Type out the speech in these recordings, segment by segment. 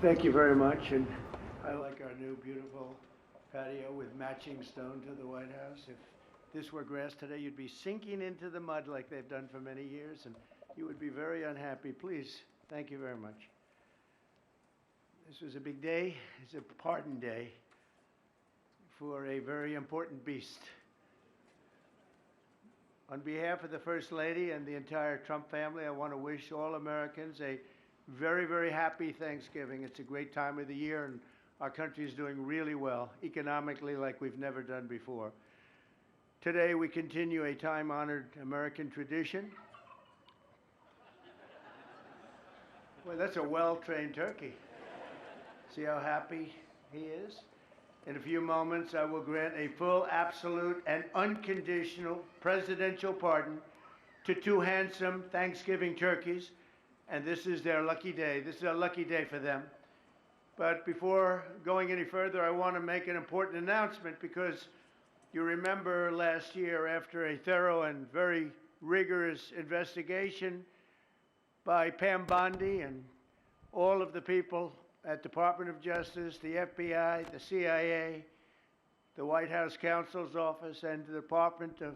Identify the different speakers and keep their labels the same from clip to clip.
Speaker 1: Thank you very much, and I like our new beautiful patio with matching stone to the White House. If this were grass today, you'd be sinking into the mud like they've done for many years, and you would be very unhappy. Please, thank you very much. This was a big day. It's a pardon day for a very important beast. On behalf of the First Lady and the entire Trump family, I want to wish all Americans a very, very happy Thanksgiving. It's a great time of the year, and our country is doing really well, economically, like we've never done before. Today, we continue a time-honored American tradition. Well, that's a well-trained turkey. See how happy he is? In a few moments, I will grant a full, absolute, and unconditional presidential pardon to two handsome Thanksgiving turkeys, and this is their lucky day. This is a lucky day for them. But before going any further, I want to make an important announcement, because you remember last year, after a thorough and very rigorous investigation by Pam Bondi and all of the people at Department of Justice, the FBI, the CIA, the White House Counsel's Office, and the Department of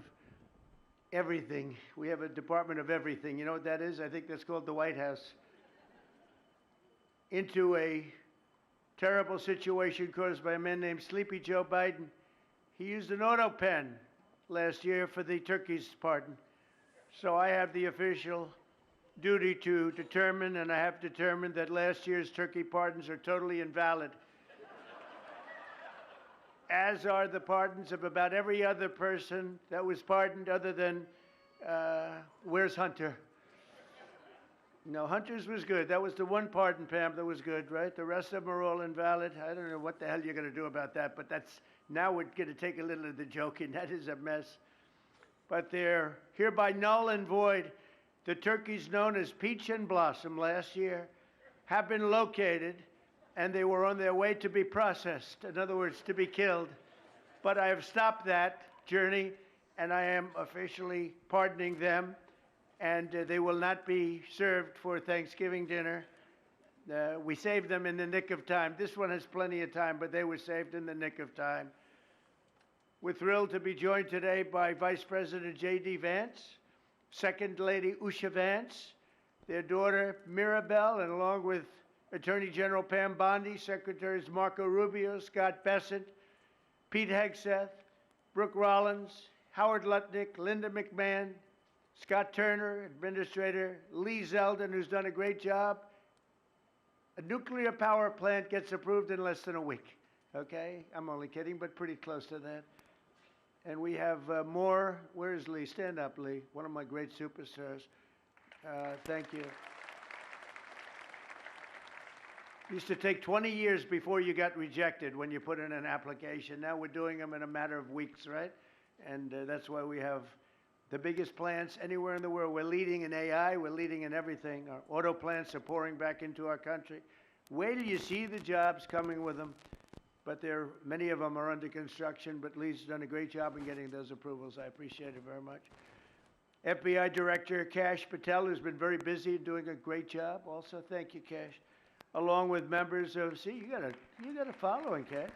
Speaker 1: Everything. We have a Department of Everything. You know what that is? I think that's called the White House. Into a terrible situation caused by a man named Sleepy Joe Biden. He used an auto pen last year for the turkey's pardon. So I have the official duty to determine, and I have determined, that last year's turkey pardons are totally invalid, as are the pardons of about every other person that was pardoned, other than, where's Hunter? No, Hunter's was good. That was the one pardon, Pam, that was good, right? The rest of them are all invalid. I don't know what the hell you're going to do about that, but that's, now we're going to take a little of the joking. That is a mess. But they're hereby null and void. The turkeys known as Peach and Blossom last year have been located, and they were on their way to be processed, in other words, to be killed. But I have stopped that journey, and I am officially pardoning them, and they will not be served for Thanksgiving dinner. We saved them in the nick of time. This one has plenty of time, but they were saved in the nick of time. We're thrilled to be joined today by Vice President J.D. Vance, Second Lady Usha Vance, their daughter Mirabelle, and along with Attorney General Pam Bondi, Secretaries Marco Rubio, Scott Bessent, Pete Hegseth, Brooke Rollins, Howard Lutnick, Linda McMahon, Scott Turner, Administrator Lee Zeldin, who's done a great job. A nuclear power plant gets approved in less than a week, okay? I'm only kidding, but pretty close to that. And we have more. Where's Lee? Stand up, Lee. One of my great superstars. Thank you. It used to take 20 years before you got rejected when you put in an application. Now we're doing them in a matter of weeks, right? And that's why we have the biggest plants anywhere in the world. We're leading in AI. We're leading in everything. Our auto plants are pouring back into our country. Wait till you see the jobs coming with them. But many of them are under construction, but Lee's done a great job in getting those approvals. I appreciate it very much. FBI Director Kash Patel, who's been very busy doing a great job also. Thank you, Kash. Along with members of, see, you got a following, Kash.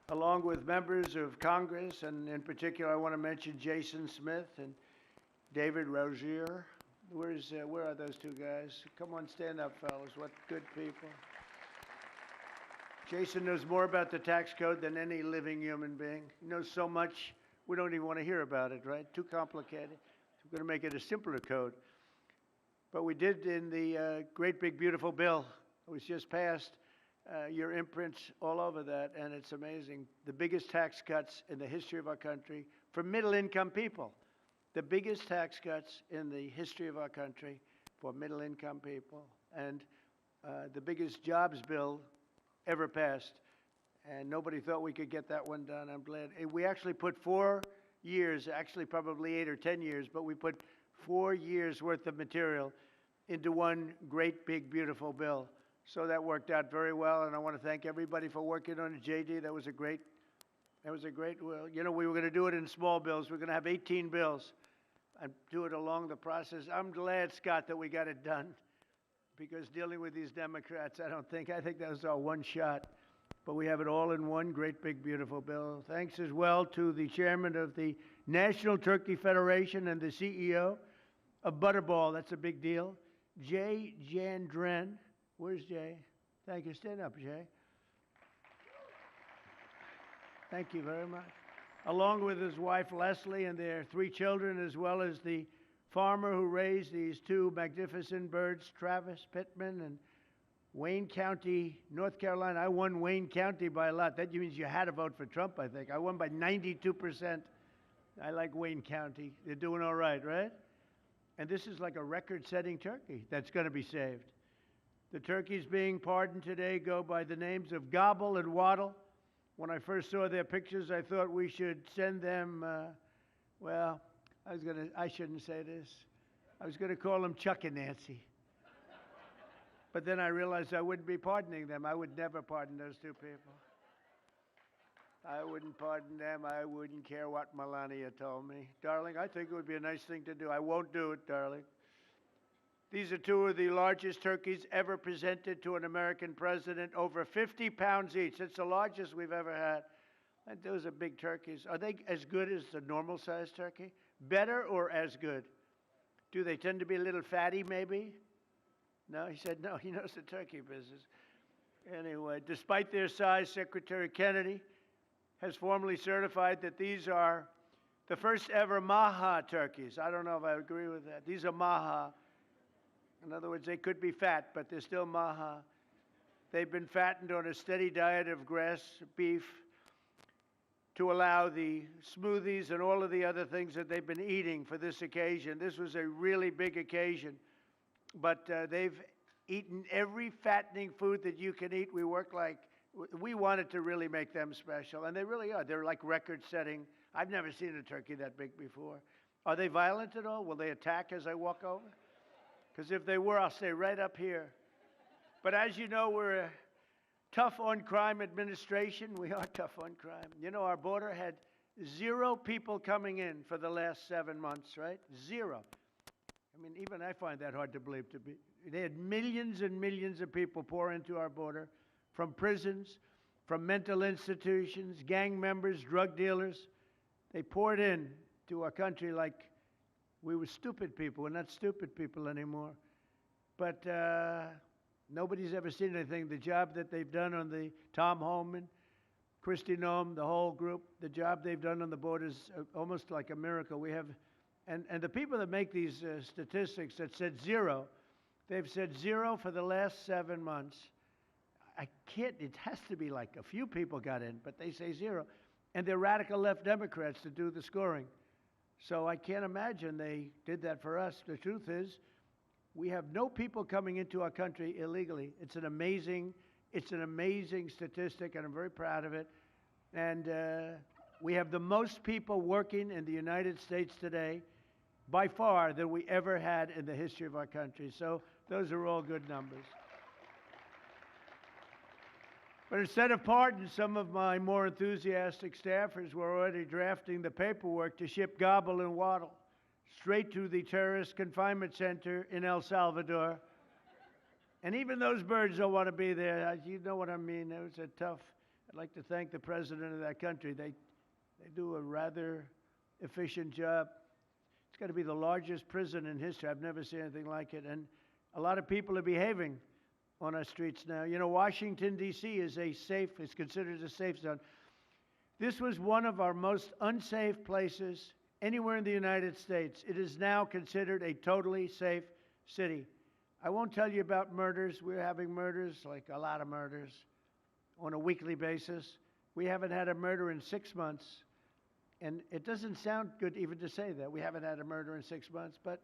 Speaker 1: Along with members of Congress, and in particular, I want to mention Jason Smith and David Rozier. Where are those two guys? Come on, stand up, fellas. What good people. Jason knows more about the tax code than any living human being. He knows so much, we don't even want to hear about it, right? Too complicated. We're going to make it a simpler code. But we did in the great big beautiful bill that was just passed, your imprints all over that, and it's amazing. The biggest tax cuts in the history of our country for middle-income people. The biggest tax cuts in the history of our country for middle-income people. And the biggest jobs bill ever passed, and nobody thought we could get that one done. I'm glad. We actually put 4 years, actually probably 8 or 10 years, but we put 4 years worth of material into one great, big, beautiful bill. So that worked out very well, and I want to thank everybody for working on it. JD, that was a great, well, you know, we were going to do it in small bills. We're going to have 18 bills and do it along the process. I'm glad, Scott, that we got it done. because dealing with these Democrats, I think that was our one shot. But we have it all in one great, big, beautiful bill. Thanks as well to the chairman of the National Turkey Federation and the CEO of Butterball. That's a big deal. Jay Jandren. Where's Jay? Thank you. Stand up, Jay. Thank you very much. Along with his wife, Leslie, and their 3 children, as well as the farmer who raised these 2 magnificent birds, Travis Pittman, and Wayne County, North Carolina. I won Wayne County by a lot. That means you had to vote for Trump, I think. I won by 92%. I like Wayne County. They're doing all right, right? And this is like a record-setting turkey that's going to be saved. The turkeys being pardoned today go by the names of Gobble and Waddle. When I first saw their pictures, I thought we should send them, well, I shouldn't say this. I was going to call them Chuck and Nancy. But then I realized I wouldn't be pardoning them. I would never pardon those 2 people. I wouldn't pardon them. I wouldn't care what Melania told me. Darling, I think it would be a nice thing to do. I won't do it, darling. These are 2 of the largest turkeys ever presented to an American president, over 50 pounds each. It's the largest we've ever had. And those are big turkeys. Are they as good as the normal-sized turkey? Better or as good? Do they tend to be a little fatty, maybe? No, he said no. He knows the turkey business. Anyway, despite their size, Secretary Kennedy has formally certified that these are the first ever Maha turkeys. I don't know if I agree with that. These are Maha. In other words, they could be fat, but they're still Maha. They've been fattened on a steady diet of grass, beef, to allow the smoothies and all of the other things that they've been eating for this occasion. This was a really big occasion, but they've eaten every fattening food that you can eat. We wanted to really make them special, and they really are. They're like record-setting. I've never seen a turkey that big before. Are they violent at all? Will they attack as I walk over? Because if they were, I'll stay right up here. But as you know, we're a tough on crime administration. We are tough on crime. You know, our border had 0 people coming in for the last 7 months, right? 0. I mean, even I find that hard to believe to be. They had millions and millions of people pour into our border from prisons, from mental institutions, gang members, drug dealers. They poured in to our country like we were stupid people. We're not stupid people anymore. But nobody's ever seen anything. The job that they've done on the Tom Homan, Kristi Noem, the whole group, the job they've done on the border is almost like a miracle. We have, and the people that make these statistics that said 0, they've said 0 for the last 7 months. I can't, it has to be like a few people got in, but they say 0. And they're radical left Democrats to do the scoring. So I can't imagine they did that for us. The truth is, we have no people coming into our country illegally. It's an amazing statistic, and I'm very proud of it. And we have the most people working in the United States today, by far, than we ever had in the history of our country. So those are all good numbers. But instead of pardons, some of my more enthusiastic staffers were already drafting the paperwork to ship Gobble and Waddle straight to the terrorist confinement center in El Salvador. And even those birds don't want to be there. You know what I mean? It was a tough. I'd like to thank the president of that country. They do a rather efficient job. It's got to be the largest prison in history. I've never seen anything like it. And a lot of people are behaving on our streets now. You know, Washington, D.C. is considered a safe zone. This was one of our most unsafe places anywhere in the United States. It is now considered a totally safe city. I won't tell you about murders. We're having murders, like a lot of murders, on a weekly basis. We haven't had a murder in 6 months. And it doesn't sound good even to say that. We haven't had a murder in 6 months. But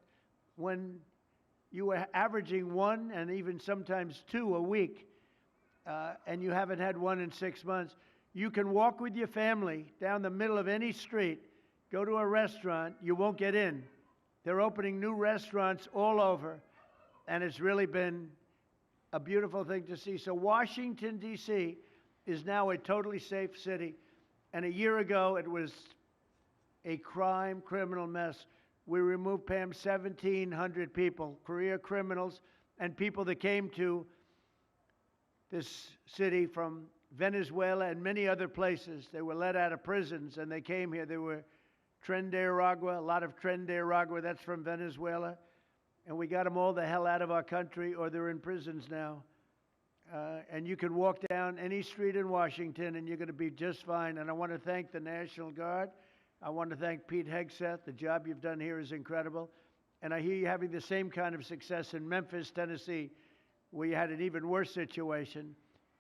Speaker 1: when you are averaging 1 and even sometimes 2 a week, and you haven't had 1 in 6 months, you can walk with your family down the middle of any street, go to a restaurant, you won't get in. They're opening new restaurants all over, and it's really been a beautiful thing to see. So Washington, D.C. is now a totally safe city, and a year ago it was a criminal mess. We removed, Pam, 1,700 people, career criminals, and people that came to this city from Venezuela and many other places. They were let out of prisons and they came here. They were Tren de Aragua, a lot of Tren de Aragua, that's from Venezuela. And we got them all the hell out of our country, or they're in prisons now. And you can walk down any street in Washington and you're going to be just fine. And I want to thank the National Guard. I want to thank Pete Hegseth. The job you've done here is incredible. And I hear you having the same kind of success in Memphis, Tennessee, where you had an even worse situation.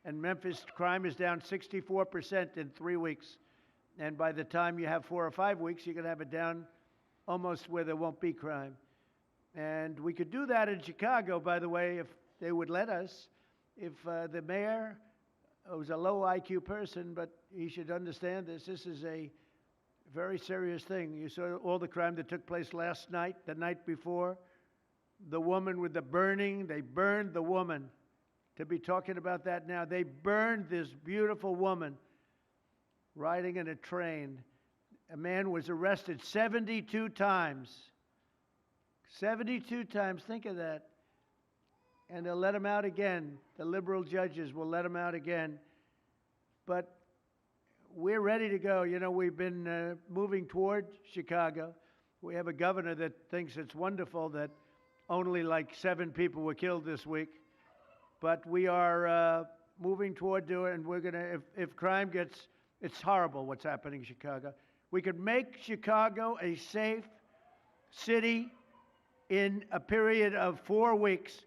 Speaker 1: And Memphis crime is down 64% in 3 weeks. And by the time you have 4 or 5 weeks, you're going to have it down almost where there won't be crime. And we could do that in Chicago, by the way, if they would let us. If the mayor was a low IQ person, but he should understand this. This is a very serious thing. You saw all the crime that took place last night, the night before. The woman with the burning, they burned the woman. To be talking about that now, they burned this beautiful woman riding in a train. A man was arrested 72 times. 72 times, think of that. And they'll let him out again. The liberal judges will let him out again. But we're ready to go. You know, we've been moving toward Chicago. We have a governor that thinks it's wonderful that only like 7 people were killed this week. But we are moving toward doing it, and we're going to, if crime gets, it's horrible what's happening in Chicago. We could make Chicago a safe city in a period of 4 weeks.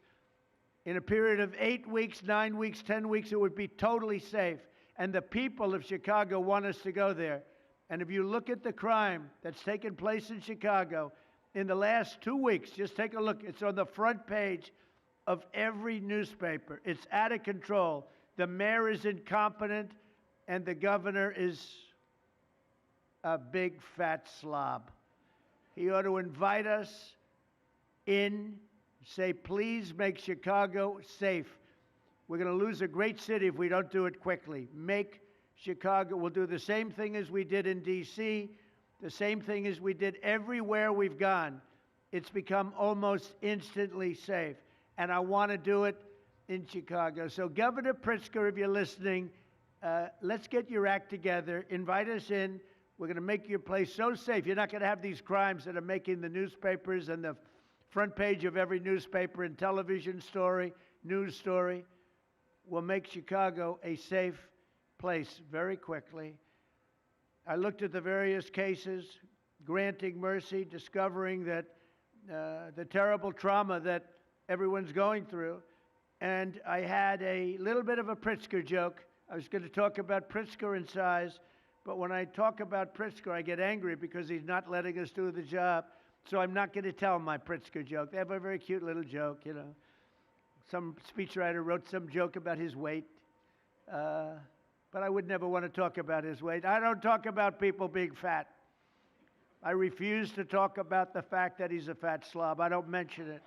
Speaker 1: In a period of 8 weeks, 9 weeks, 10 weeks, it would be totally safe. And the people of Chicago want us to go there. And if you look at the crime that's taken place in Chicago in the last 2 weeks, just take a look. It's on the front page of every newspaper. It's out of control. The mayor is incompetent, and the governor is a big fat slob. He ought to invite us in, say, please make Chicago safe. We're going to lose a great city if we don't do it quickly. Make Chicago, we'll do the same thing as we did in D.C., the same thing as we did everywhere we've gone. It's become almost instantly safe. And I want to do it in Chicago. So Governor Pritzker, if you're listening, let's get your act together. Invite us in. We're going to make your place so safe. You're not going to have these crimes that are making the newspapers and the front page of every newspaper and television story, news story. We'll make Chicago a safe place very quickly. I looked at the various cases, granting mercy, discovering that the terrible trauma that everyone's going through. And I had a little bit of a Pritzker joke. I was going to talk about Pritzker and size, but when I talk about Pritzker, I get angry because he's not letting us do the job. So I'm not going to tell my Pritzker joke. They have a very cute little joke, you know. Some speechwriter wrote some joke about his weight, but I would never want to talk about his weight. I don't talk about people being fat. I refuse to talk about the fact that he's a fat slob. I don't mention it.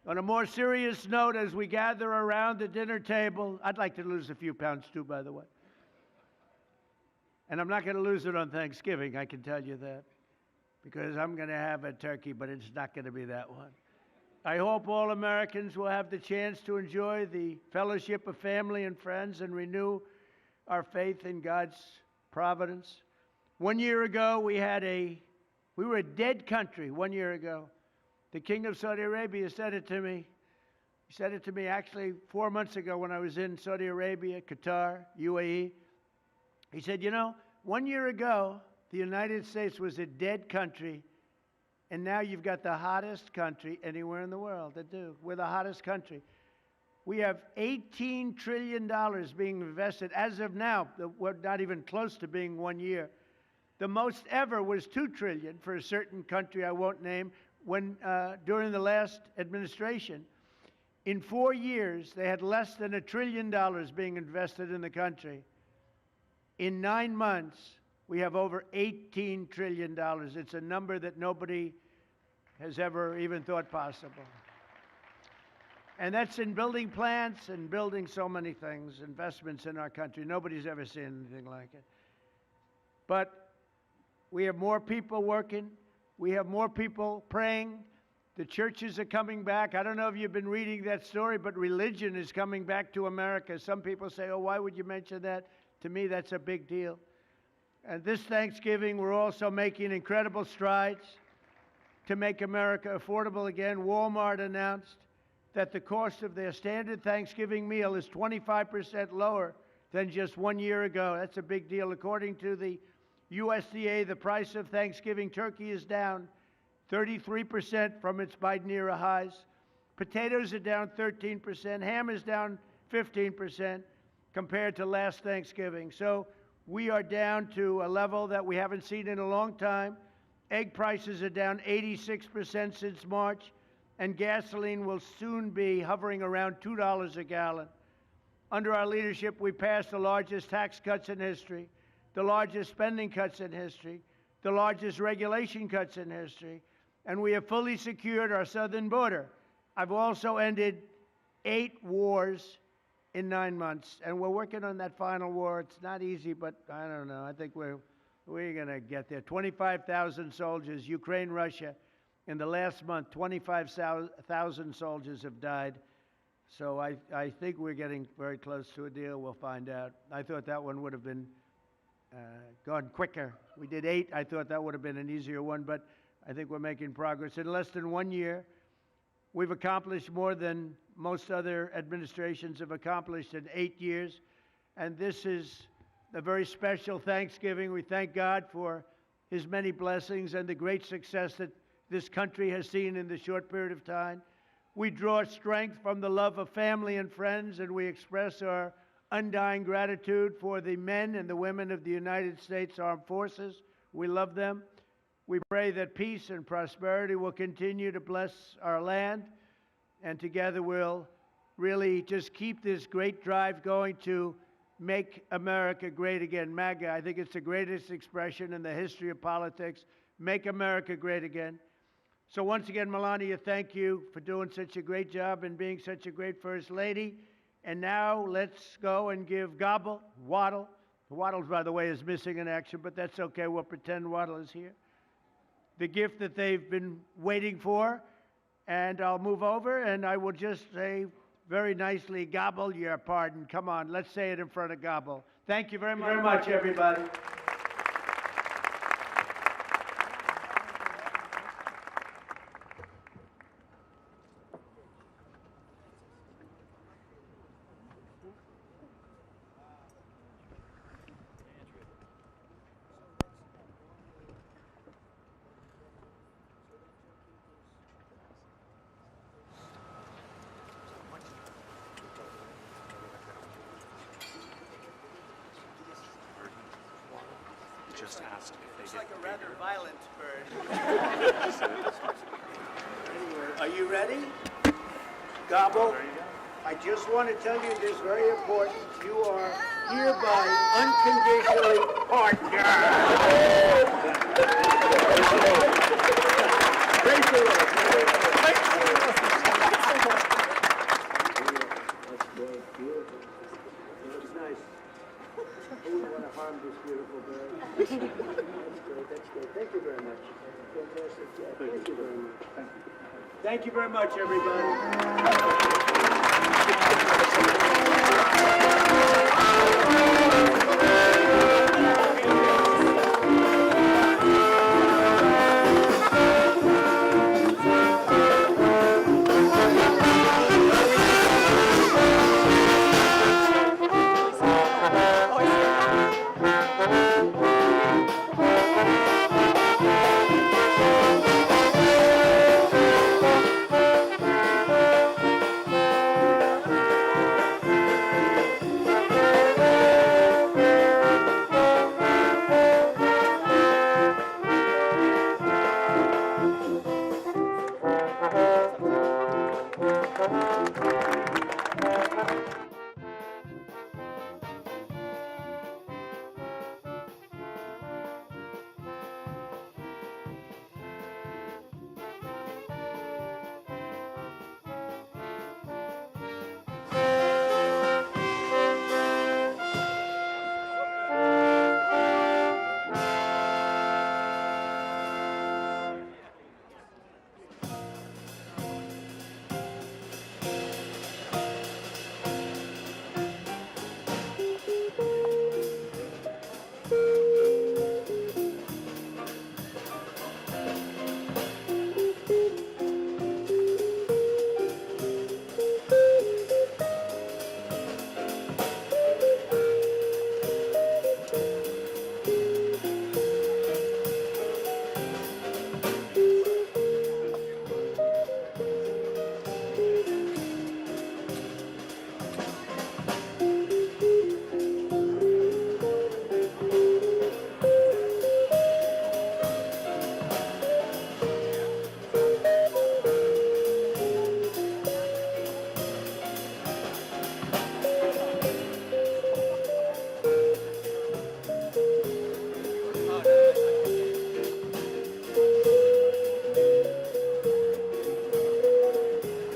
Speaker 1: On a more serious note, as we gather around the dinner table, I'd like to lose a few pounds too, by the way. And I'm not going to lose it on Thanksgiving, I can tell you that, because I'm going to have a turkey, but it's not going to be that one. I hope all Americans will have the chance to enjoy the fellowship of family and friends and renew our faith in God's providence. 1 year ago, we were a dead country 1 year ago. The King of Saudi Arabia said it to me. He said it to me actually 4 months ago when I was in Saudi Arabia, Qatar, UAE. He said, you know, 1 year ago, the United States was a dead country, and now you've got the hottest country anywhere in the world that do. We're the hottest country. We have $18 trillion being invested. As of now, we're not even close to being 1 year. The most ever was $2 trillion for a certain country I won't name when during the last administration. In 4 years, they had less than $1 trillion being invested in the country. In 9 months, we have over $18 trillion. It's a number that nobody has ever even thought possible. And that's in building plants and building so many things, investments in our country. Nobody's ever seen anything like it. But we have more people working. We have more people praying. The churches are coming back. I don't know if you've been reading that story, but religion is coming back to America. Some people say, oh, why would you mention that? To me, that's a big deal. And this Thanksgiving, we're also making incredible strides to make America affordable again. Walmart announced that the cost of their standard Thanksgiving meal is 25% lower than just 1 year ago. That's a big deal. According to the USDA, the price of Thanksgiving turkey is down 33% from its Biden-era highs. Potatoes are down 13%. Ham is down 15% compared to last Thanksgiving. So we are down to a level that we haven't seen in a long time. Egg prices are down 86% since March, and gasoline will soon be hovering around $2 a gallon. Under our leadership, we passed the largest tax cuts in history, the largest spending cuts in history, the largest regulation cuts in history, and we have fully secured our southern border. I've also ended 8 wars in 9 months, and we're working on that final war. It's not easy, but I don't know. I think we're going to get there. 25,000 soldiers, Ukraine, Russia. In the last month, 25,000 soldiers have died. So I think we're getting very close to a deal. We'll find out. I thought that one would have been gone quicker. We did 8. I thought that would have been an easier one, but I think we're making progress. In less than 1 year, we've accomplished more than most other administrations have accomplished in 8 years. And this is a very special Thanksgiving. We thank God for his many blessings and the great success that this country has seen in the short period of time. We draw strength from the love of family and friends, and we express our undying gratitude for the men and the women of the United States Armed Forces. We love them. We pray that peace and prosperity will continue to bless our land, and together we'll really just keep this great drive going to make America great again. MAGA, I think it's the greatest expression in the history of politics. Make America great again. So once again, Melania, thank you for doing such a great job and being such a great First Lady. And now let's go and give Waddle. Waddle, by the way, is missing in action, but that's okay. We'll pretend Waddle is here. The gift that they've been waiting for. And I'll move over and I will just say very nicely, Gobble your pardon. Come on, let's say it in front of Gobble. Thank you very much, everybody.
Speaker 2: Just asked if they
Speaker 1: Looks
Speaker 2: get
Speaker 1: like a rather
Speaker 2: bigger.
Speaker 1: violent bird. Anyway, are you ready? Gobble.
Speaker 2: There you go.
Speaker 1: I just want to tell you this is very important. You are hereby unconditionally pardoned. Praise the Lord. Praise the Lord. That's great. Beautiful. It looks nice. Who would want to harm this beautiful bird? That's great. That's great. Thank you very much. Fantastic job. Thank you very much. Thank you very much, everybody.